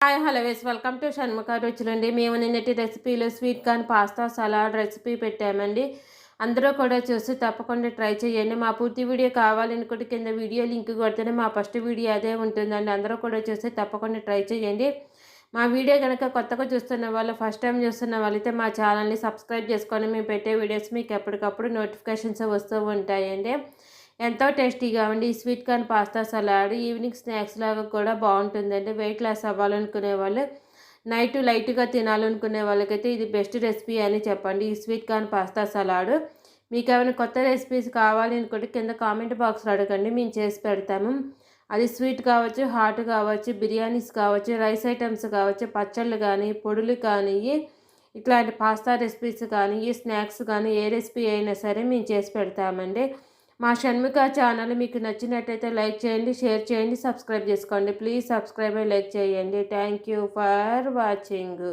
Hi hello welcome to Shanmukha రుచులండి. మేము నిన్నటి రెసిపీలో sweet corn pasta salad recipe పెట్టామండి. అందరూ కూడా చూసి తప్పకుండా ట్రై చేయండి. మా పూర్తి వీడియో కావాలనుకుంటే కింద వీడియో లింక్ కొడితేనే మా ఫస్ట్ వీడియో అదే ఉంటుందండి. అందరూ కూడా చూసి తప్పకుండా ట్రై చేయండి. మా వీడియో కనుక కొత్తగా చూస్తున్న వాళ్ళు, ఫస్ట్ టైం చూస్తున్న వాళ్ళైతే మా ఛానల్ని సబ్స్క్రైబ్ చేసుకొని మేము పెట్టే వీడియోస్ మీకు ఎప్పటికప్పుడు నోటిఫికేషన్స్ వస్తూ ఉంటాయండి. ఎంతో టేస్టీగా ఉండి ఈ sweet corn pasta salad evening snacks లాగా కూడా బాగుంటుందండి. వెయిట్ లాస్ అవ్వాలనుకునే వాళ్ళు, నైట్ లైట్గా తినాలనుకునే వాళ్ళకైతే ఇది బెస్ట్ రెసిపీ అని చెప్పండి. ఈ స్వీట్ కార్న్ పాస్తా సలాడ్ మీకు ఏమైనా కొత్త రెసిపీస్ కావాలి అనుకుంటే కింద కామెంట్ బాక్స్లో అడగండి, మేము చేసి పెడతాము. అది స్వీట్ కావచ్చు, హాట్ కావచ్చు, బిర్యానీస్ కావచ్చు, రైస్ ఐటమ్స్ కావచ్చు, పచ్చళ్ళు కానీ, పొడులు కానీ, ఇట్లాంటి పాస్తా రెసిపీస్ కానీ, స్నాక్స్ కానీ ఏ రెసిపీ అయినా సరే మేము చేసి పెడతామండి. మా షణ్ముఖ ఛానల్ మీకు నచ్చినట్టయితే లైక్ చేయండి, షేర్ చేయండి, సబ్స్క్రైబ్ చేసుకోండి. ప్లీజ్ సబ్స్క్రైబ్ అండ్ లైక్ చేయండి. Thank you for watching.